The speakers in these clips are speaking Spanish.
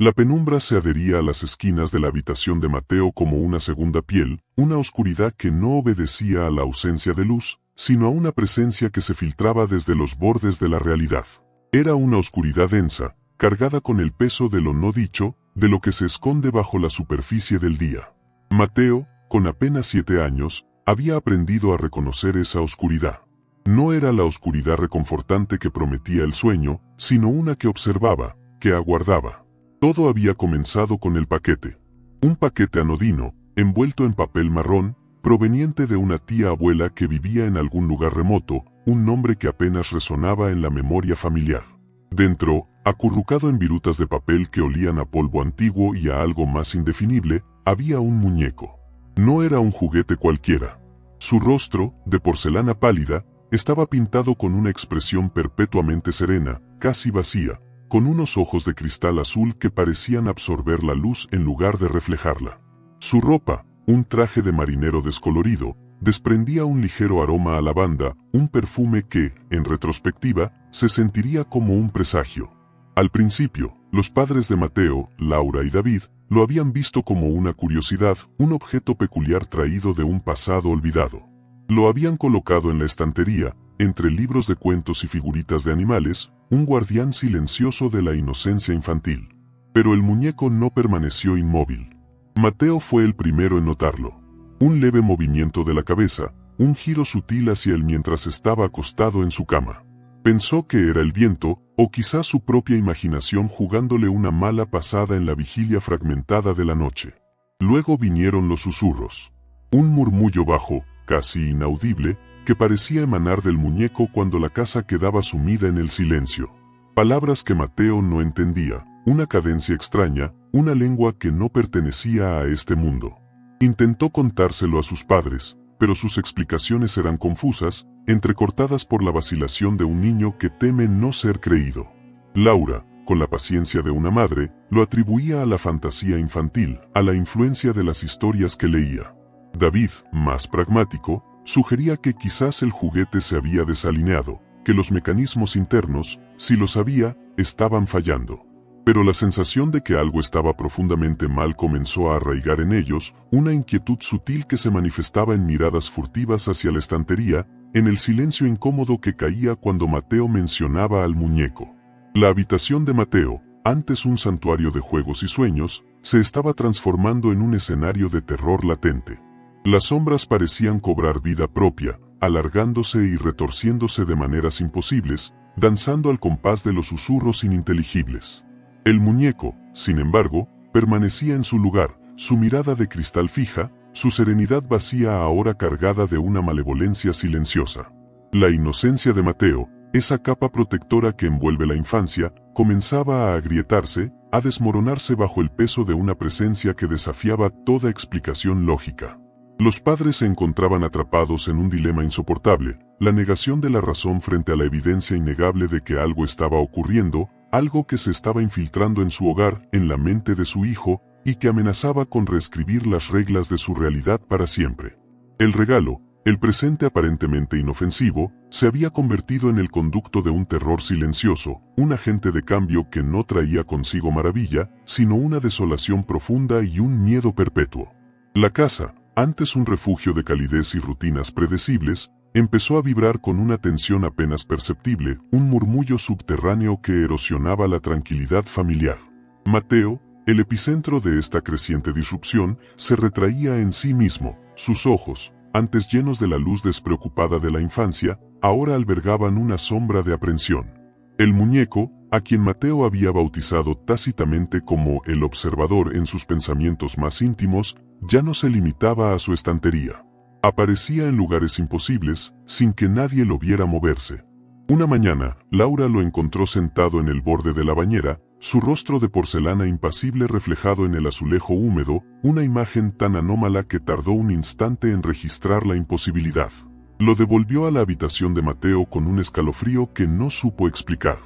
La penumbra se adhería a las esquinas de la habitación de Mateo como una segunda piel, una oscuridad que no obedecía a la ausencia de luz, sino a una presencia que se filtraba desde los bordes de la realidad. Era una oscuridad densa, cargada con el peso de lo no dicho, de lo que se esconde bajo la superficie del día. Mateo, con apenas 7 años, había aprendido a reconocer esa oscuridad. No era la oscuridad reconfortante que prometía el sueño, sino una que observaba, que aguardaba. Todo había comenzado con el paquete. Un paquete anodino, envuelto en papel marrón, proveniente de una tía abuela que vivía en algún lugar remoto, un nombre que apenas resonaba en la memoria familiar. Dentro, acurrucado en virutas de papel que olían a polvo antiguo y a algo más indefinible, había un muñeco. No era un juguete cualquiera. Su rostro, de porcelana pálida, estaba pintado con una expresión perpetuamente serena, casi vacía, con unos ojos de cristal azul que parecían absorber la luz en lugar de reflejarla. Su ropa, un traje de marinero descolorido, desprendía un ligero aroma a lavanda, un perfume que, en retrospectiva, se sentiría como un presagio. Al principio, los padres de Mateo, Laura y David, lo habían visto como una curiosidad, un objeto peculiar traído de un pasado olvidado. Lo habían colocado en la estantería, entre libros de cuentos y figuritas de animales, un guardián silencioso de la inocencia infantil. Pero el muñeco no permaneció inmóvil. Mateo fue el primero en notarlo. Un leve movimiento de la cabeza, un giro sutil hacia él mientras estaba acostado en su cama. Pensó que era el viento, o quizás su propia imaginación jugándole una mala pasada en la vigilia fragmentada de la noche. Luego vinieron los susurros. Un murmullo bajo, casi inaudible, que parecía emanar del muñeco cuando la casa quedaba sumida en el silencio. Palabras que Mateo no entendía, una cadencia extraña, una lengua que no pertenecía a este mundo. Intentó contárselo a sus padres, pero sus explicaciones eran confusas, entrecortadas por la vacilación de un niño que teme no ser creído. Laura, con la paciencia de una madre, lo atribuía a la fantasía infantil, a la influencia de las historias que leía. David, más pragmático, sugería que quizás el juguete se había desalineado, que los mecanismos internos, si los había, estaban fallando. Pero la sensación de que algo estaba profundamente mal comenzó a arraigar en ellos, una inquietud sutil que se manifestaba en miradas furtivas hacia la estantería, en el silencio incómodo que caía cuando Mateo mencionaba al muñeco. La habitación de Mateo, antes un santuario de juegos y sueños, se estaba transformando en un escenario de terror latente. Las sombras parecían cobrar vida propia, alargándose y retorciéndose de maneras imposibles, danzando al compás de los susurros ininteligibles. El muñeco, sin embargo, permanecía en su lugar, su mirada de cristal fija, su serenidad vacía ahora cargada de una malevolencia silenciosa. La inocencia de Mateo, esa capa protectora que envuelve la infancia, comenzaba a agrietarse, a desmoronarse bajo el peso de una presencia que desafiaba toda explicación lógica. Los padres se encontraban atrapados en un dilema insoportable, la negación de la razón frente a la evidencia innegable de que algo estaba ocurriendo, algo que se estaba infiltrando en su hogar, en la mente de su hijo, y que amenazaba con reescribir las reglas de su realidad para siempre. El regalo, el presente aparentemente inofensivo, se había convertido en el conducto de un terror silencioso, un agente de cambio que no traía consigo maravilla, sino una desolación profunda y un miedo perpetuo. La casa, antes un refugio de calidez y rutinas predecibles, empezó a vibrar con una tensión apenas perceptible, un murmullo subterráneo que erosionaba la tranquilidad familiar. Mateo, el epicentro de esta creciente disrupción, se retraía en sí mismo, sus ojos, antes llenos de la luz despreocupada de la infancia, ahora albergaban una sombra de aprensión. El muñeco, a quien Mateo había bautizado tácitamente como el observador en sus pensamientos más íntimos, ya no se limitaba a su estantería. Aparecía en lugares imposibles, sin que nadie lo viera moverse. Una mañana, Laura lo encontró sentado en el borde de la bañera, su rostro de porcelana impasible reflejado en el azulejo húmedo, una imagen tan anómala que tardó un instante en registrar la imposibilidad. Lo devolvió a la habitación de Mateo con un escalofrío que no supo explicar.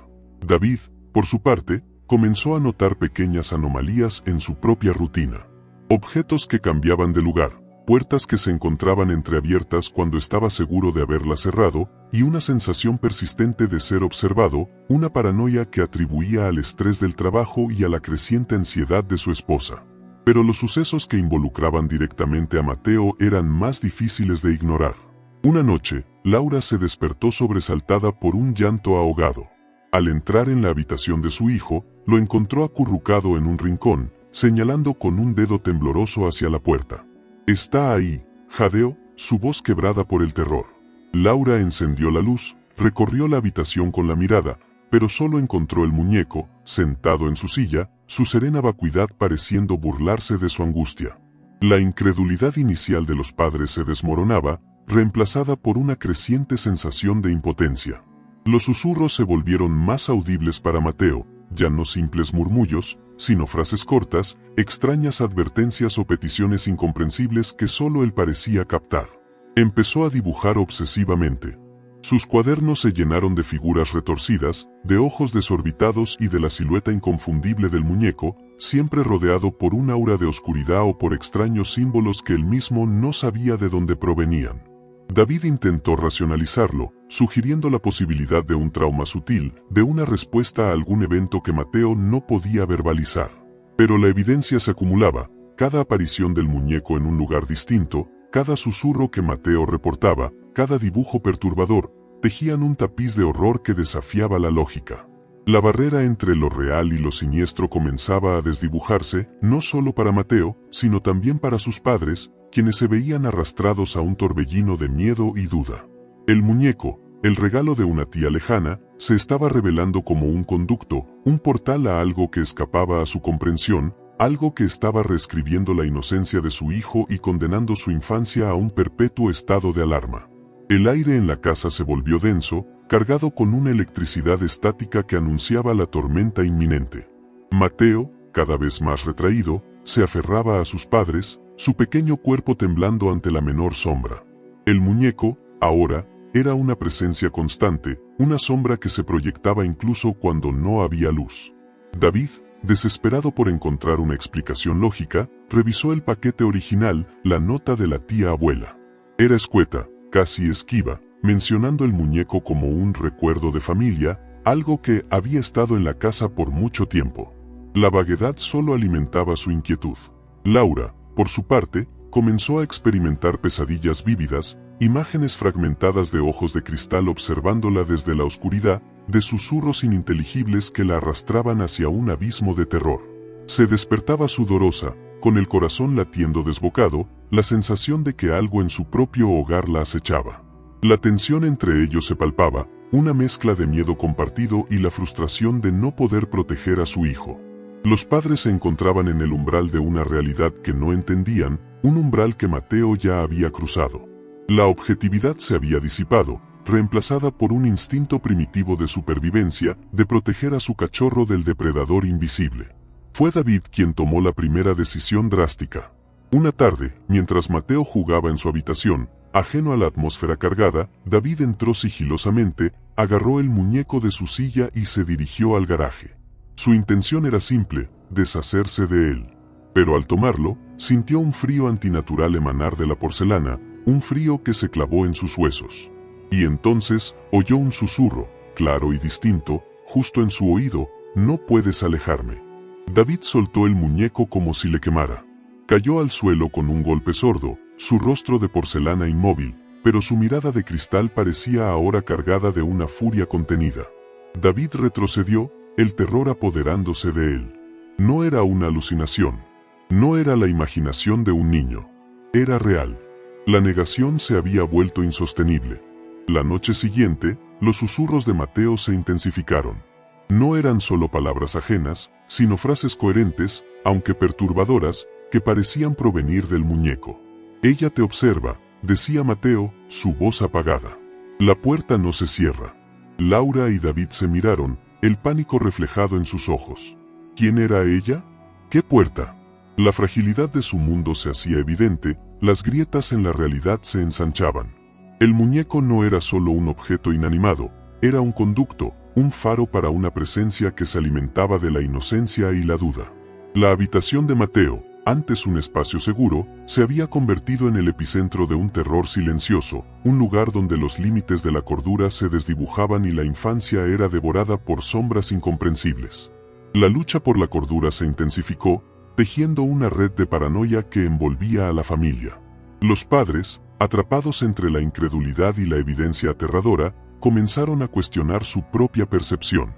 David, por su parte, comenzó a notar pequeñas anomalías en su propia rutina. Objetos que cambiaban de lugar, puertas que se encontraban entreabiertas cuando estaba seguro de haberlas cerrado, y una sensación persistente de ser observado, una paranoia que atribuía al estrés del trabajo y a la creciente ansiedad de su esposa. Pero los sucesos que involucraban directamente a Mateo eran más difíciles de ignorar. Una noche, Laura se despertó sobresaltada por un llanto ahogado. Al entrar en la habitación de su hijo, lo encontró acurrucado en un rincón, señalando con un dedo tembloroso hacia la puerta. «Está ahí», jadeó, su voz quebrada por el terror. Laura encendió la luz, recorrió la habitación con la mirada, pero solo encontró el muñeco, sentado en su silla, su serena vacuidad pareciendo burlarse de su angustia. La incredulidad inicial de los padres se desmoronaba, reemplazada por una creciente sensación de impotencia. Los susurros se volvieron más audibles para Mateo, ya no simples murmullos, sino frases cortas, extrañas advertencias o peticiones incomprensibles que solo él parecía captar. Empezó a dibujar obsesivamente. Sus cuadernos se llenaron de figuras retorcidas, de ojos desorbitados y de la silueta inconfundible del muñeco, siempre rodeado por un aura de oscuridad o por extraños símbolos que él mismo no sabía de dónde provenían. David intentó racionalizarlo, sugiriendo la posibilidad de un trauma sutil, de una respuesta a algún evento que Mateo no podía verbalizar. Pero la evidencia se acumulaba, cada aparición del muñeco en un lugar distinto, cada susurro que Mateo reportaba, cada dibujo perturbador, tejían un tapiz de horror que desafiaba la lógica. La barrera entre lo real y lo siniestro comenzaba a desdibujarse, no solo para Mateo, sino también para sus padres, quienes se veían arrastrados a un torbellino de miedo y duda. El muñeco, el regalo de una tía lejana, se estaba revelando como un conducto, un portal a algo que escapaba a su comprensión, algo que estaba reescribiendo la inocencia de su hijo y condenando su infancia a un perpetuo estado de alarma. El aire en la casa se volvió denso, cargado con una electricidad estática que anunciaba la tormenta inminente. Mateo, cada vez más retraído, se aferraba a sus padres, su pequeño cuerpo temblando ante la menor sombra. El muñeco, ahora, era una presencia constante, una sombra que se proyectaba incluso cuando no había luz. David, desesperado por encontrar una explicación lógica, revisó el paquete original, la nota de la tía abuela. Era escueta, casi esquiva, mencionando el muñeco como un recuerdo de familia, algo que había estado en la casa por mucho tiempo. La vaguedad solo alimentaba su inquietud. Laura, por su parte, comenzó a experimentar pesadillas vívidas, imágenes fragmentadas de ojos de cristal observándola desde la oscuridad, de susurros ininteligibles que la arrastraban hacia un abismo de terror. Se despertaba sudorosa, con el corazón latiendo desbocado, la sensación de que algo en su propio hogar la acechaba. La tensión entre ellos se palpaba, una mezcla de miedo compartido y la frustración de no poder proteger a su hijo. Los padres se encontraban en el umbral de una realidad que no entendían, un umbral que Mateo ya había cruzado. La objetividad se había disipado, reemplazada por un instinto primitivo de supervivencia, de proteger a su cachorro del depredador invisible. Fue David quien tomó la primera decisión drástica. Una tarde, mientras Mateo jugaba en su habitación, ajeno a la atmósfera cargada, David entró sigilosamente, agarró el muñeco de su silla y se dirigió al garaje. Su intención era simple, deshacerse de él. Pero al tomarlo, sintió un frío antinatural emanar de la porcelana, un frío que se clavó en sus huesos. Y entonces, oyó un susurro, claro y distinto, justo en su oído: «No puedes alejarme». David soltó el muñeco como si le quemara. Cayó al suelo con un golpe sordo, su rostro de porcelana inmóvil, pero su mirada de cristal parecía ahora cargada de una furia contenida. David retrocedió, el terror apoderándose de él. No era una alucinación. No era la imaginación de un niño. Era real. La negación se había vuelto insostenible. La noche siguiente, los susurros de Mateo se intensificaron. No eran solo palabras ajenas, sino frases coherentes, aunque perturbadoras, que parecían provenir del muñeco. «Ella te observa», decía Mateo, su voz apagada. «La puerta no se cierra». Laura y David se miraron, el pánico reflejado en sus ojos. ¿Quién era ella? ¿Qué puerta? La fragilidad de su mundo se hacía evidente, las grietas en la realidad se ensanchaban. El muñeco no era solo un objeto inanimado, era un conducto, un faro para una presencia que se alimentaba de la inocencia y la duda. La habitación de Mateo, antes un espacio seguro, se había convertido en el epicentro de un terror silencioso, un lugar donde los límites de la cordura se desdibujaban y la infancia era devorada por sombras incomprensibles. La lucha por la cordura se intensificó, tejiendo una red de paranoia que envolvía a la familia. Los padres, atrapados entre la incredulidad y la evidencia aterradora, comenzaron a cuestionar su propia percepción.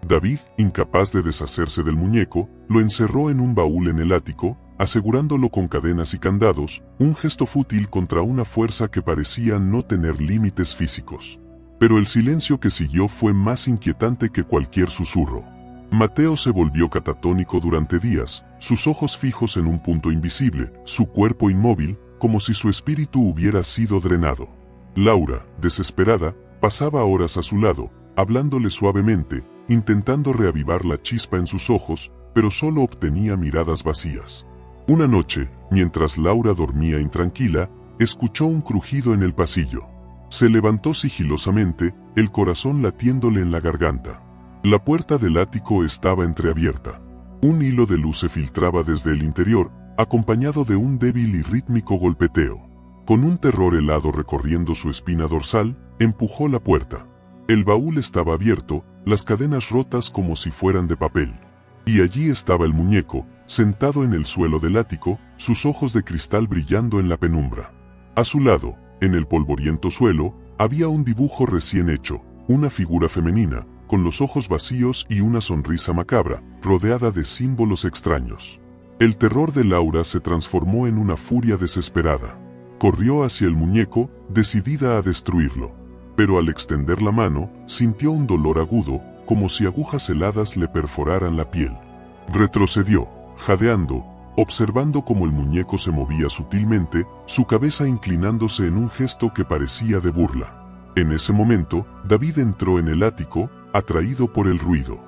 David, incapaz de deshacerse del muñeco, lo encerró en un baúl en el ático, asegurándolo con cadenas y candados, un gesto fútil contra una fuerza que parecía no tener límites físicos. Pero el silencio que siguió fue más inquietante que cualquier susurro. Mateo se volvió catatónico durante días, sus ojos fijos en un punto invisible, su cuerpo inmóvil, como si su espíritu hubiera sido drenado. Laura, desesperada, pasaba horas a su lado, hablándole suavemente, intentando reavivar la chispa en sus ojos, pero solo obtenía miradas vacías. Una noche, mientras Laura dormía intranquila, escuchó un crujido en el pasillo. Se levantó sigilosamente, el corazón latiéndole en la garganta. La puerta del ático estaba entreabierta. Un hilo de luz se filtraba desde el interior, acompañado de un débil y rítmico golpeteo. Con un terror helado recorriendo su espina dorsal, empujó la puerta. El baúl estaba abierto, las cadenas rotas como si fueran de papel. Y allí estaba el muñeco, sentado en el suelo del ático, sus ojos de cristal brillando en la penumbra. A su lado, en el polvoriento suelo, había un dibujo recién hecho, una figura femenina, con los ojos vacíos y una sonrisa macabra, rodeada de símbolos extraños. El terror de Laura se transformó en una furia desesperada. Corrió hacia el muñeco, decidida a destruirlo. Pero al extender la mano, sintió un dolor agudo, como si agujas heladas le perforaran la piel. Retrocedió, jadeando, observando cómo el muñeco se movía sutilmente, su cabeza inclinándose en un gesto que parecía de burla. En ese momento, David entró en el ático, atraído por el ruido.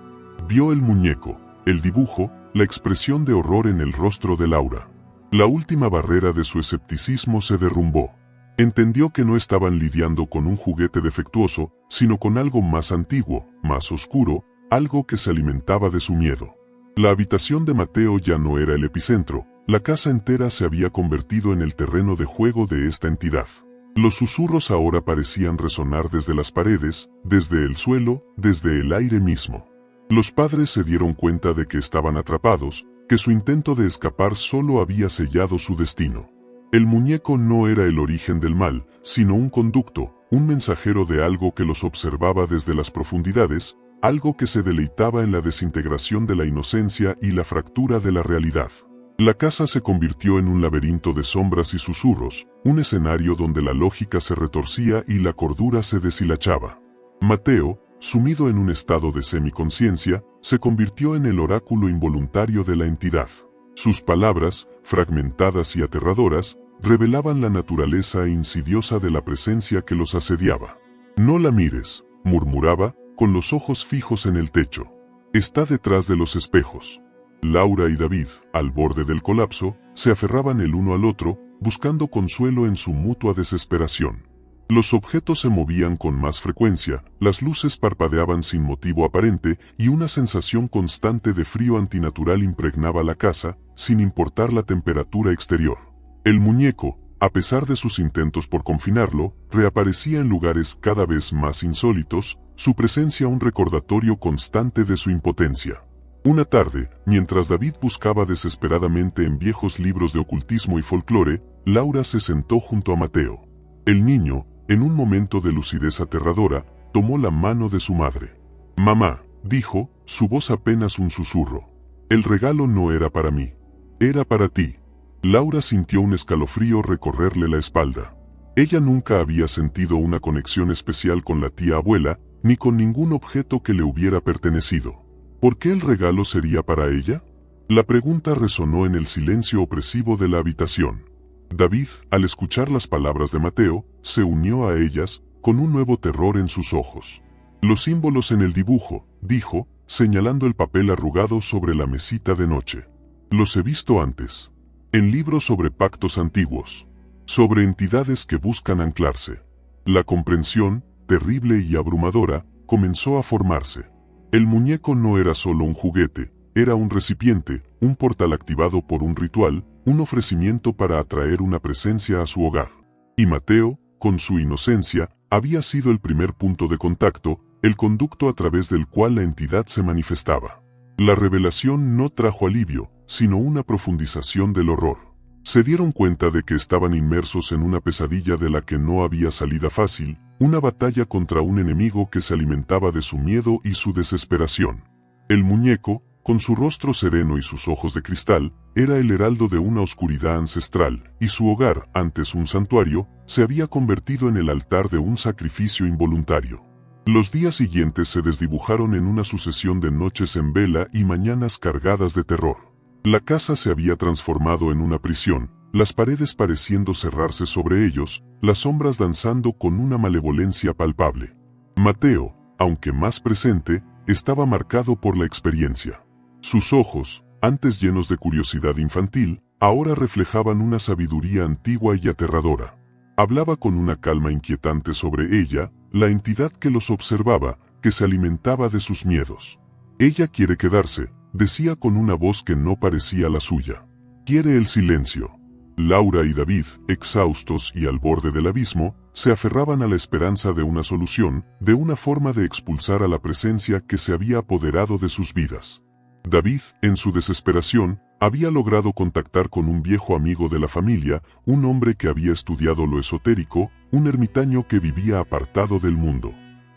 Vio el muñeco, el dibujo, la expresión de horror en el rostro de Laura. La última barrera de su escepticismo se derrumbó. Entendió que no estaban lidiando con un juguete defectuoso, sino con algo más antiguo, más oscuro, algo que se alimentaba de su miedo. La habitación de Mateo ya no era el epicentro, la casa entera se había convertido en el terreno de juego de esta entidad. Los susurros ahora parecían resonar desde las paredes, desde el suelo, desde el aire mismo. Los padres se dieron cuenta de que estaban atrapados, que su intento de escapar solo había sellado su destino. El muñeco no era el origen del mal, sino un conducto, un mensajero de algo que los observaba desde las profundidades, algo que se deleitaba en la desintegración de la inocencia y la fractura de la realidad. La casa se convirtió en un laberinto de sombras y susurros, un escenario donde la lógica se retorcía y la cordura se deshilachaba. Mateo, sumido en un estado de semiconciencia, se convirtió en el oráculo involuntario de la entidad. Sus palabras, fragmentadas y aterradoras, revelaban la naturaleza insidiosa de la presencia que los asediaba. «No la mires», murmuraba, con los ojos fijos en el techo. «Está detrás de los espejos». Laura y David, al borde del colapso, se aferraban el uno al otro, buscando consuelo en su mutua desesperación. Los objetos se movían con más frecuencia, las luces parpadeaban sin motivo aparente y una sensación constante de frío antinatural impregnaba la casa, sin importar la temperatura exterior. El muñeco, a pesar de sus intentos por confinarlo, reaparecía en lugares cada vez más insólitos, su presencia un recordatorio constante de su impotencia. Una tarde, mientras David buscaba desesperadamente en viejos libros de ocultismo y folclore, Laura se sentó junto a Mateo. El niño, en un momento de lucidez aterradora, tomó la mano de su madre. «Mamá», dijo, su voz apenas un susurro. «El regalo no era para mí. Era para ti». Laura sintió un escalofrío recorrerle la espalda. Ella nunca había sentido una conexión especial con la tía abuela, ni con ningún objeto que le hubiera pertenecido. ¿Por qué el regalo sería para ella? La pregunta resonó en el silencio opresivo de la habitación. David, al escuchar las palabras de Mateo, se unió a ellas, con un nuevo terror en sus ojos. «Los símbolos en el dibujo», dijo, señalando el papel arrugado sobre la mesita de noche. «Los he visto antes. En libros sobre pactos antiguos. Sobre entidades que buscan anclarse». La comprensión, terrible y abrumadora, comenzó a formarse. El muñeco no era solo un juguete, era un recipiente, un portal activado por un ritual, un ofrecimiento para atraer una presencia a su hogar. Y Mateo, con su inocencia, había sido el primer punto de contacto, el conducto a través del cual la entidad se manifestaba. La revelación no trajo alivio, sino una profundización del horror. Se dieron cuenta de que estaban inmersos en una pesadilla de la que no había salida fácil, una batalla contra un enemigo que se alimentaba de su miedo y su desesperación. El muñeco, con su rostro sereno y sus ojos de cristal, era el heraldo de una oscuridad ancestral, y su hogar, antes un santuario, se había convertido en el altar de un sacrificio involuntario. Los días siguientes se desdibujaron en una sucesión de noches en vela y mañanas cargadas de terror. La casa se había transformado en una prisión, las paredes pareciendo cerrarse sobre ellos, las sombras danzando con una malevolencia palpable. Mateo, aunque más presente, estaba marcado por la experiencia. Sus ojos, antes llenos de curiosidad infantil, ahora reflejaban una sabiduría antigua y aterradora. Hablaba con una calma inquietante sobre ella, la entidad que los observaba, que se alimentaba de sus miedos. Ella quiere quedarse, decía con una voz que no parecía la suya. Quiere el silencio. Laura y David, exhaustos y al borde del abismo, se aferraban a la esperanza de una solución, de una forma de expulsar a la presencia que se había apoderado de sus vidas. David, en su desesperación, había logrado contactar con un viejo amigo de la familia, un hombre que había estudiado lo esotérico, un ermitaño que vivía apartado del mundo.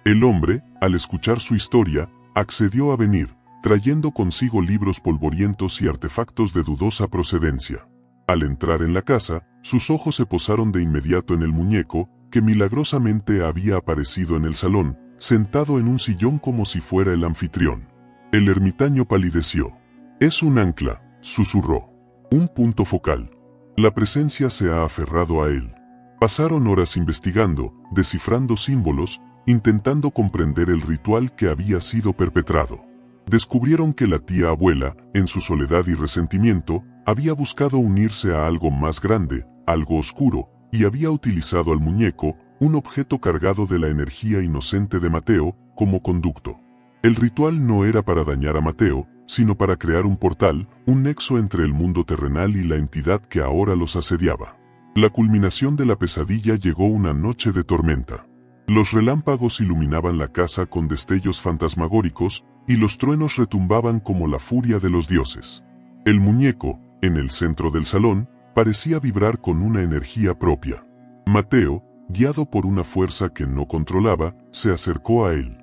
El hombre, al escuchar su historia, accedió a venir, trayendo consigo libros polvorientos y artefactos de dudosa procedencia. Al entrar en la casa, sus ojos se posaron de inmediato en el muñeco, que milagrosamente había aparecido en el salón, sentado en un sillón como si fuera el anfitrión. El ermitaño palideció. «Es un ancla», susurró. «Un punto focal. La presencia se ha aferrado a él». Pasaron horas investigando, descifrando símbolos, intentando comprender el ritual que había sido perpetrado. Descubrieron que la tía abuela, en su soledad y resentimiento, había buscado unirse a algo más grande, algo oscuro, y había utilizado al muñeco, un objeto cargado de la energía inocente de Mateo, como conducto. El ritual no era para dañar a Mateo, sino para crear un portal, un nexo entre el mundo terrenal y la entidad que ahora los asediaba. La culminación de la pesadilla llegó una noche de tormenta. Los relámpagos iluminaban la casa con destellos fantasmagóricos, y los truenos retumbaban como la furia de los dioses. El muñeco, en el centro del salón, parecía vibrar con una energía propia. Mateo, guiado por una fuerza que no controlaba, se acercó a él.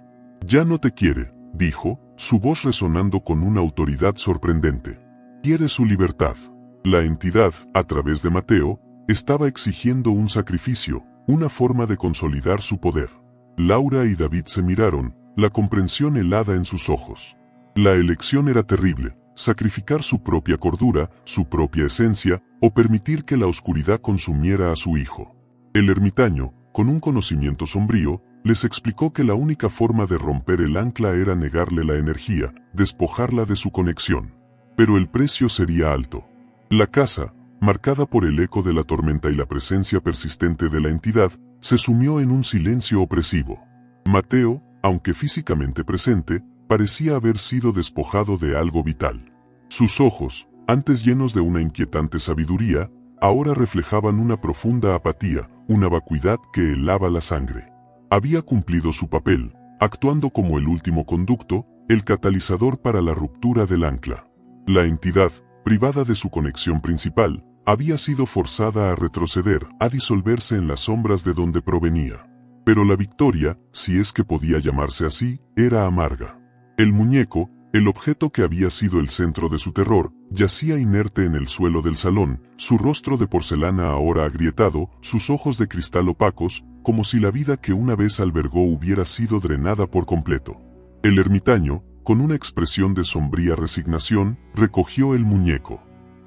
«Ya no te quiere», dijo, su voz resonando con una autoridad sorprendente. «Quiere su libertad». La entidad, a través de Mateo, estaba exigiendo un sacrificio, una forma de consolidar su poder. Laura y David se miraron, la comprensión helada en sus ojos. La elección era terrible, sacrificar su propia cordura, su propia esencia, o permitir que la oscuridad consumiera a su hijo. El ermitaño, con un conocimiento sombrío, les explicó que la única forma de romper el ancla era negarle la energía, despojarla de su conexión. Pero el precio sería alto. La casa, marcada por el eco de la tormenta y la presencia persistente de la entidad, se sumió en un silencio opresivo. Mateo, aunque físicamente presente, parecía haber sido despojado de algo vital. Sus ojos, antes llenos de una inquietante sabiduría, ahora reflejaban una profunda apatía, una vacuidad que helaba la sangre. Había cumplido su papel, actuando como el último conducto, el catalizador para la ruptura del ancla. La entidad, privada de su conexión principal, había sido forzada a retroceder, a disolverse en las sombras de donde provenía. Pero la victoria, si es que podía llamarse así, era amarga. El muñeco, el objeto que había sido el centro de su terror, yacía inerte en el suelo del salón, su rostro de porcelana ahora agrietado, sus ojos de cristal opacos, como si la vida que una vez albergó hubiera sido drenada por completo. El ermitaño, con una expresión de sombría resignación, recogió el muñeco.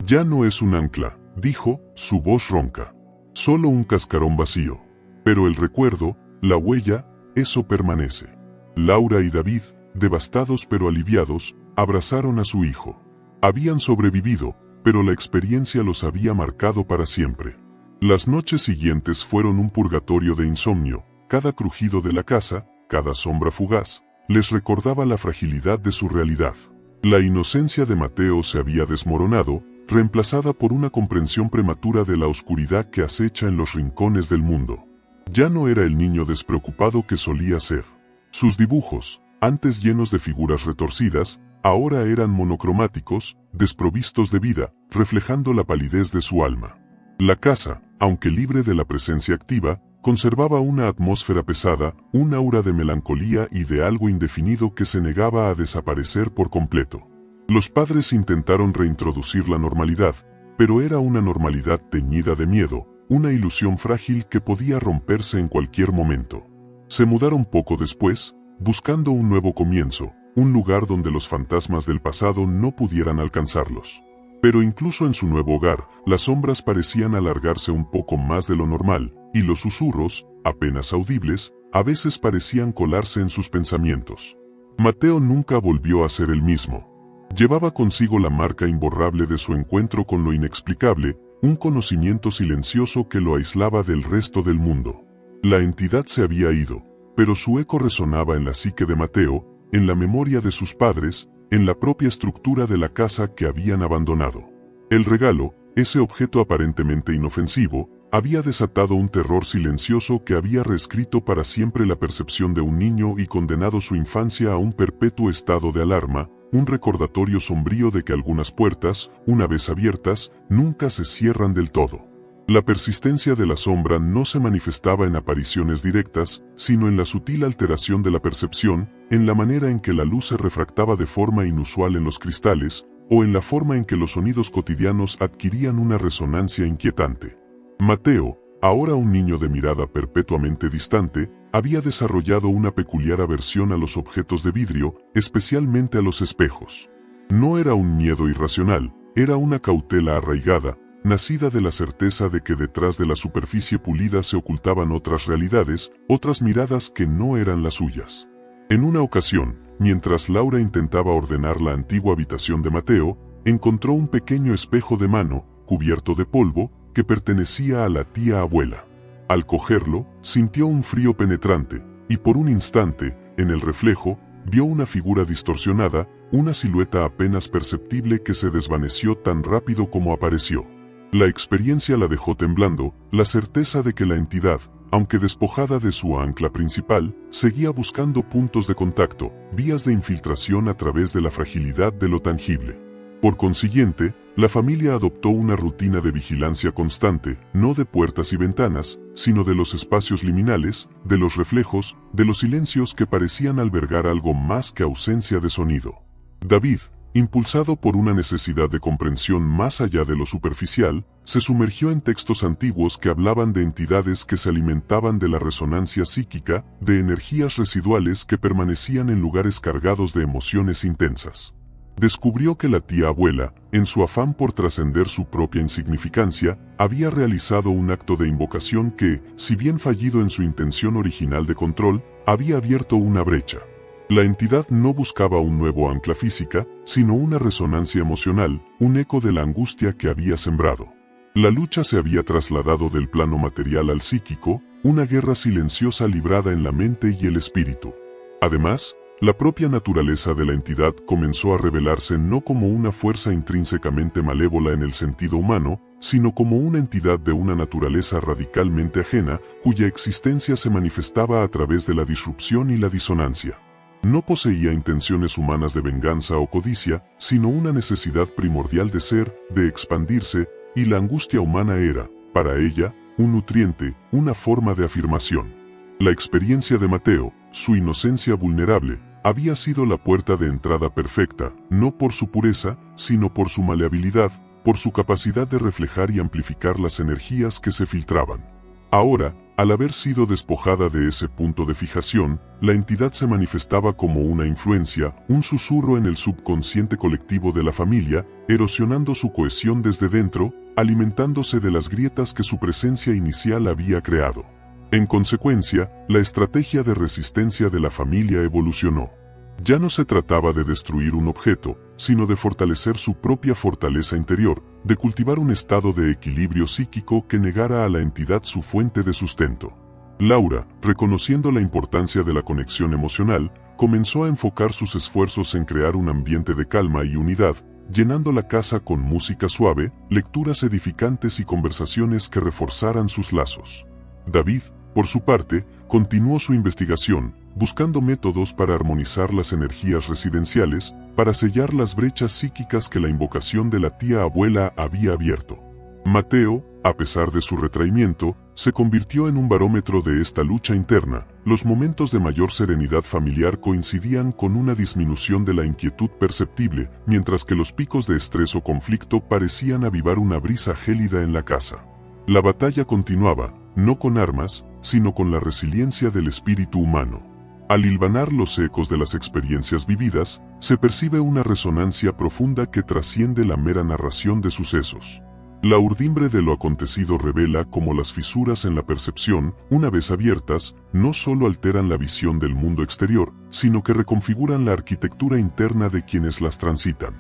«Ya no es un ancla», dijo, su voz ronca. «Solo un cascarón vacío. Pero el recuerdo, la huella, eso permanece». Laura y David, devastados pero aliviados, abrazaron a su hijo. Habían sobrevivido, pero la experiencia los había marcado para siempre. Las noches siguientes fueron un purgatorio de insomnio, cada crujido de la casa, cada sombra fugaz, les recordaba la fragilidad de su realidad. La inocencia de Mateo se había desmoronado, reemplazada por una comprensión prematura de la oscuridad que acecha en los rincones del mundo. Ya no era el niño despreocupado que solía ser. Sus dibujos, antes llenos de figuras retorcidas, ahora eran monocromáticos, desprovistos de vida, reflejando la palidez de su alma. La casa, aunque libre de la presencia activa, conservaba una atmósfera pesada, un aura de melancolía y de algo indefinido que se negaba a desaparecer por completo. Los padres intentaron reintroducir la normalidad, pero era una normalidad teñida de miedo, una ilusión frágil que podía romperse en cualquier momento. Se mudaron poco después, buscando un nuevo comienzo, un lugar donde los fantasmas del pasado no pudieran alcanzarlos. Pero incluso en su nuevo hogar, las sombras parecían alargarse un poco más de lo normal, y los susurros, apenas audibles, a veces parecían colarse en sus pensamientos. Mateo nunca volvió a ser el mismo. Llevaba consigo la marca imborrable de su encuentro con lo inexplicable, un conocimiento silencioso que lo aislaba del resto del mundo. La entidad se había ido, pero su eco resonaba en la psique de Mateo, en la memoria de sus padres, en la propia estructura de la casa que habían abandonado. El regalo, ese objeto aparentemente inofensivo, había desatado un terror silencioso que había reescrito para siempre la percepción de un niño y condenado su infancia a un perpetuo estado de alarma, un recordatorio sombrío de que algunas puertas, una vez abiertas, nunca se cierran del todo. La persistencia de la sombra no se manifestaba en apariciones directas, sino en la sutil alteración de la percepción, en la manera en que la luz se refractaba de forma inusual en los cristales, o en la forma en que los sonidos cotidianos adquirían una resonancia inquietante. Mateo, ahora un niño de mirada perpetuamente distante, había desarrollado una peculiar aversión a los objetos de vidrio, especialmente a los espejos. No era un miedo irracional, era una cautela arraigada, nacida de la certeza de que detrás de la superficie pulida se ocultaban otras realidades, otras miradas que no eran las suyas. En una ocasión, mientras Laura intentaba ordenar la antigua habitación de Mateo, encontró un pequeño espejo de mano, cubierto de polvo, que pertenecía a la tía abuela. Al cogerlo, sintió un frío penetrante, y por un instante, en el reflejo, vio una figura distorsionada, una silueta apenas perceptible que se desvaneció tan rápido como apareció. La experiencia la dejó temblando, la certeza de que la entidad, aunque despojada de su ancla principal, seguía buscando puntos de contacto, vías de infiltración a través de la fragilidad de lo tangible. Por consiguiente, la familia adoptó una rutina de vigilancia constante, no de puertas y ventanas, sino de los espacios liminales, de los reflejos, de los silencios que parecían albergar algo más que ausencia de sonido. David, impulsado por una necesidad de comprensión más allá de lo superficial, se sumergió en textos antiguos que hablaban de entidades que se alimentaban de la resonancia psíquica, de energías residuales que permanecían en lugares cargados de emociones intensas. Descubrió que la tía abuela, en su afán por trascender su propia insignificancia, había realizado un acto de invocación que, si bien fallido en su intención original de control, había abierto una brecha. La entidad no buscaba un nuevo ancla física, sino una resonancia emocional, un eco de la angustia que había sembrado. La lucha se había trasladado del plano material al psíquico, una guerra silenciosa librada en la mente y el espíritu. Además, la propia naturaleza de la entidad comenzó a revelarse no como una fuerza intrínsecamente malévola en el sentido humano, sino como una entidad de una naturaleza radicalmente ajena, cuya existencia se manifestaba a través de la disrupción y la disonancia. No poseía intenciones humanas de venganza o codicia, sino una necesidad primordial de ser, de expandirse, y la angustia humana era, para ella, un nutriente, una forma de afirmación. La experiencia de Mateo, su inocencia vulnerable, había sido la puerta de entrada perfecta, no por su pureza, sino por su maleabilidad, por su capacidad de reflejar y amplificar las energías que se filtraban. Ahora, al haber sido despojada de ese punto de fijación, la entidad se manifestaba como una influencia, un susurro en el subconsciente colectivo de la familia, erosionando su cohesión desde dentro, alimentándose de las grietas que su presencia inicial había creado. En consecuencia, la estrategia de resistencia de la familia evolucionó. Ya no se trataba de destruir un objeto, sino de fortalecer su propia fortaleza interior, de cultivar un estado de equilibrio psíquico que negara a la entidad su fuente de sustento. Laura, reconociendo la importancia de la conexión emocional, comenzó a enfocar sus esfuerzos en crear un ambiente de calma y unidad, llenando la casa con música suave, lecturas edificantes y conversaciones que reforzaran sus lazos. David, por su parte, continuó su investigación, buscando métodos para armonizar las energías residenciales, para sellar las brechas psíquicas que la invocación de la tía abuela había abierto. Mateo, a pesar de su retraimiento, se convirtió en un barómetro de esta lucha interna. Los momentos de mayor serenidad familiar coincidían con una disminución de la inquietud perceptible, mientras que los picos de estrés o conflicto parecían avivar una brisa gélida en la casa. La batalla continuaba, no con armas, sino con la resiliencia del espíritu humano. Al hilvanar los ecos de las experiencias vividas, se percibe una resonancia profunda que trasciende la mera narración de sucesos. La urdimbre de lo acontecido revela cómo las fisuras en la percepción, una vez abiertas, no solo alteran la visión del mundo exterior, sino que reconfiguran la arquitectura interna de quienes las transitan.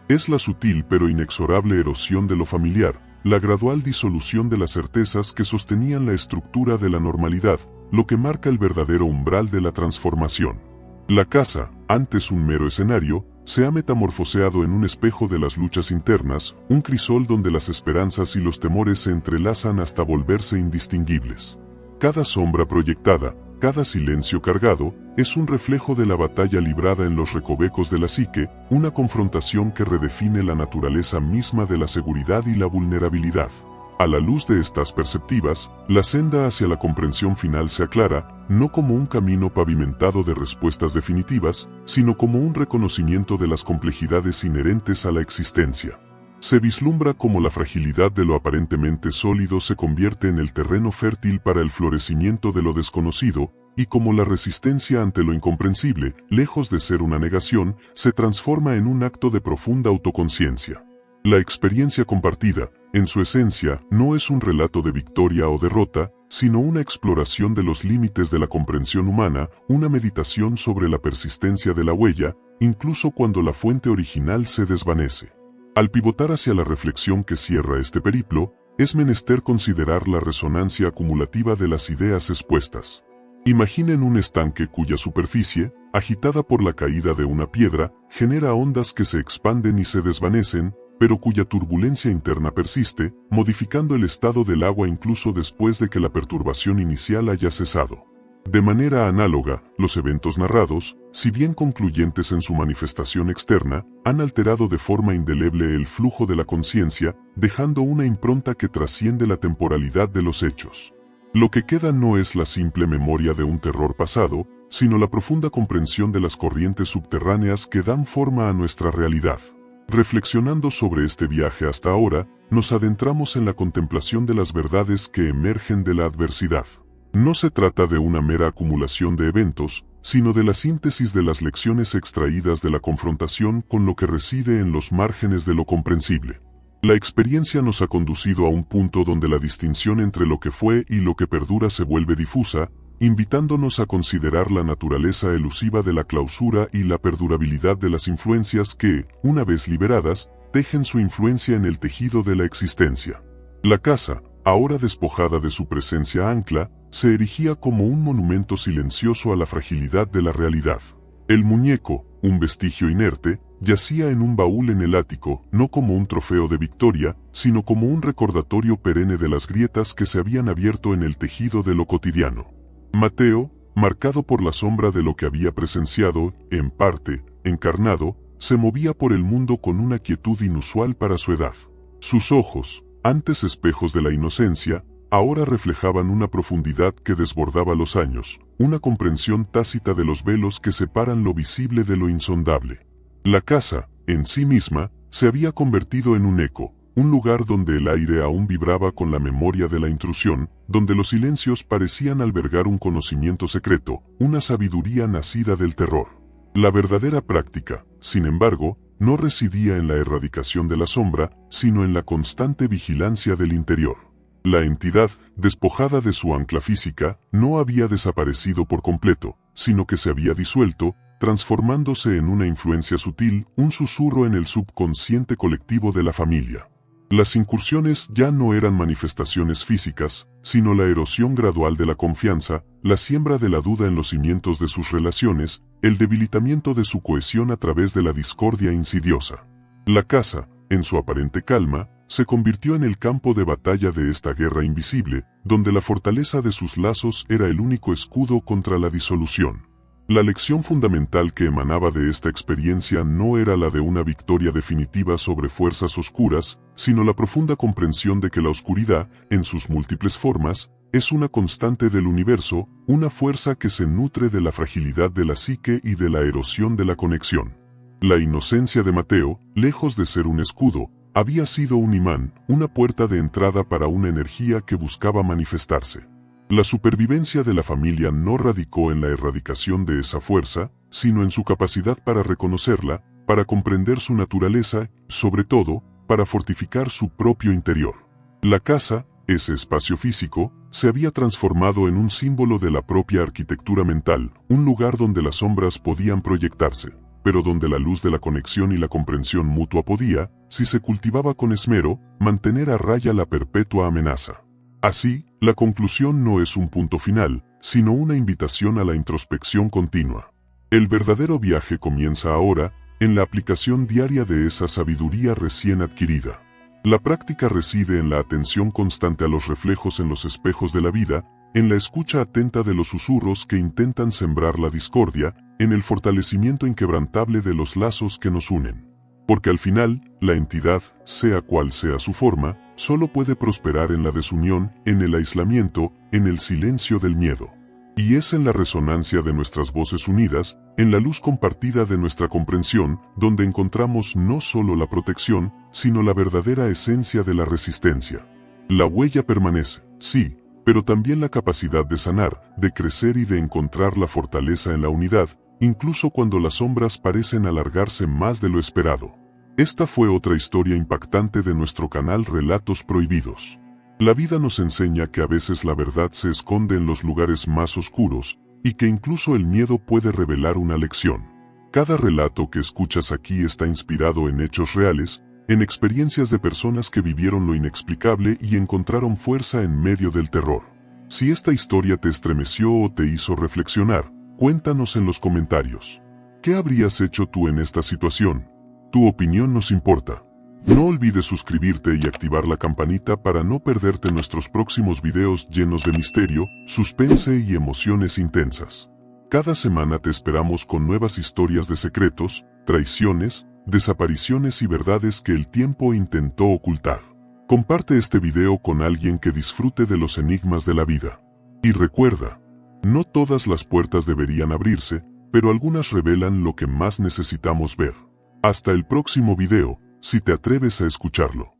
Es la sutil pero inexorable erosión de lo familiar, la gradual disolución de las certezas que sostenían la estructura de la normalidad, lo que marca el verdadero umbral de la transformación. La casa, antes un mero escenario, se ha metamorfoseado en un espejo de las luchas internas, un crisol donde las esperanzas y los temores se entrelazan hasta volverse indistinguibles. Cada sombra proyectada, cada silencio cargado, es un reflejo de la batalla librada en los recovecos de la psique, una confrontación que redefine la naturaleza misma de la seguridad y la vulnerabilidad. A la luz de estas perspectivas, la senda hacia la comprensión final se aclara, no como un camino pavimentado de respuestas definitivas, sino como un reconocimiento de las complejidades inherentes a la existencia. Se vislumbra cómo la fragilidad de lo aparentemente sólido se convierte en el terreno fértil para el florecimiento de lo desconocido, y cómo la resistencia ante lo incomprensible, lejos de ser una negación, se transforma en un acto de profunda autoconciencia. La experiencia compartida, en su esencia, no es un relato de victoria o derrota, sino una exploración de los límites de la comprensión humana, una meditación sobre la persistencia de la huella, incluso cuando la fuente original se desvanece. Al pivotar hacia la reflexión que cierra este periplo, es menester considerar la resonancia acumulativa de las ideas expuestas. Imaginen un estanque cuya superficie, agitada por la caída de una piedra, genera ondas que se expanden y se desvanecen, pero cuya turbulencia interna persiste, modificando el estado del agua incluso después de que la perturbación inicial haya cesado. De manera análoga, los eventos narrados, si bien concluyentes en su manifestación externa, han alterado de forma indeleble el flujo de la conciencia, dejando una impronta que trasciende la temporalidad de los hechos. Lo que queda no es la simple memoria de un terror pasado, sino la profunda comprensión de las corrientes subterráneas que dan forma a nuestra realidad. Reflexionando sobre este viaje hasta ahora, nos adentramos en la contemplación de las verdades que emergen de la adversidad. No se trata de una mera acumulación de eventos, sino de la síntesis de las lecciones extraídas de la confrontación con lo que reside en los márgenes de lo comprensible. La experiencia nos ha conducido a un punto donde la distinción entre lo que fue y lo que perdura se vuelve difusa, invitándonos a considerar la naturaleza elusiva de la clausura y la perdurabilidad de las influencias que, una vez liberadas, tejen su influencia en el tejido de la existencia. La casa, ahora despojada de su presencia ancla, se erigía como un monumento silencioso a la fragilidad de la realidad. El muñeco, un vestigio inerte, yacía en un baúl en el ático, no como un trofeo de victoria, sino como un recordatorio perenne de las grietas que se habían abierto en el tejido de lo cotidiano. Mateo, marcado por la sombra de lo que había presenciado, en parte, encarnado, se movía por el mundo con una quietud inusual para su edad. Sus ojos, antes espejos de la inocencia, ahora reflejaban una profundidad que desbordaba los años, una comprensión tácita de los velos que separan lo visible de lo insondable. La casa, en sí misma, se había convertido en un eco, un lugar donde el aire aún vibraba con la memoria de la intrusión, donde los silencios parecían albergar un conocimiento secreto, una sabiduría nacida del terror. La verdadera práctica, sin embargo, no residía en la erradicación de la sombra, sino en la constante vigilancia del interior. La entidad, despojada de su ancla física, no había desaparecido por completo, sino que se había disuelto, transformándose en una influencia sutil, un susurro en el subconsciente colectivo de la familia. Las incursiones ya no eran manifestaciones físicas, sino la erosión gradual de la confianza, la siembra de la duda en los cimientos de sus relaciones, el debilitamiento de su cohesión a través de la discordia insidiosa. La casa, en su aparente calma, se convirtió en el campo de batalla de esta guerra invisible, donde la fortaleza de sus lazos era el único escudo contra la disolución. La lección fundamental que emanaba de esta experiencia no era la de una victoria definitiva sobre fuerzas oscuras, sino la profunda comprensión de que la oscuridad, en sus múltiples formas, es una constante del universo, una fuerza que se nutre de la fragilidad de la psique y de la erosión de la conexión. La inocencia de Mateo, lejos de ser un escudo, había sido un imán, una puerta de entrada para una energía que buscaba manifestarse. La supervivencia de la familia no radicó en la erradicación de esa fuerza, sino en su capacidad para reconocerla, para comprender su naturaleza, sobre todo, para fortificar su propio interior. La casa, ese espacio físico, se había transformado en un símbolo de la propia arquitectura mental, un lugar donde las sombras podían proyectarse, pero donde la luz de la conexión y la comprensión mutua podía, si se cultivaba con esmero, mantener a raya la perpetua amenaza. Así, la conclusión no es un punto final, sino una invitación a la introspección continua. El verdadero viaje comienza ahora, en la aplicación diaria de esa sabiduría recién adquirida. La práctica reside en la atención constante a los reflejos en los espejos de la vida, en la escucha atenta de los susurros que intentan sembrar la discordia, en el fortalecimiento inquebrantable de los lazos que nos unen. Porque al final, la entidad, sea cual sea su forma, solo puede prosperar en la desunión, en el aislamiento, en el silencio del miedo. Y es en la resonancia de nuestras voces unidas, en la luz compartida de nuestra comprensión, donde encontramos no solo la protección, sino la verdadera esencia de la resistencia. La huella permanece, sí, pero también la capacidad de sanar, de crecer y de encontrar la fortaleza en la unidad, incluso cuando las sombras parecen alargarse más de lo esperado. Esta fue otra historia impactante de nuestro canal Relatos Prohibidos. La vida nos enseña que a veces la verdad se esconde en los lugares más oscuros, y que incluso el miedo puede revelar una lección. Cada relato que escuchas aquí está inspirado en hechos reales, en experiencias de personas que vivieron lo inexplicable y encontraron fuerza en medio del terror. Si esta historia te estremeció o te hizo reflexionar, cuéntanos en los comentarios. ¿Qué habrías hecho tú en esta situación? Tu opinión nos importa. No olvides suscribirte y activar la campanita para no perderte nuestros próximos videos llenos de misterio, suspense y emociones intensas. Cada semana te esperamos con nuevas historias de secretos, traiciones, desapariciones y verdades que el tiempo intentó ocultar. Comparte este video con alguien que disfrute de los enigmas de la vida. Y recuerda, no todas las puertas deberían abrirse, pero algunas revelan lo que más necesitamos ver. Hasta el próximo video, si te atreves a escucharlo.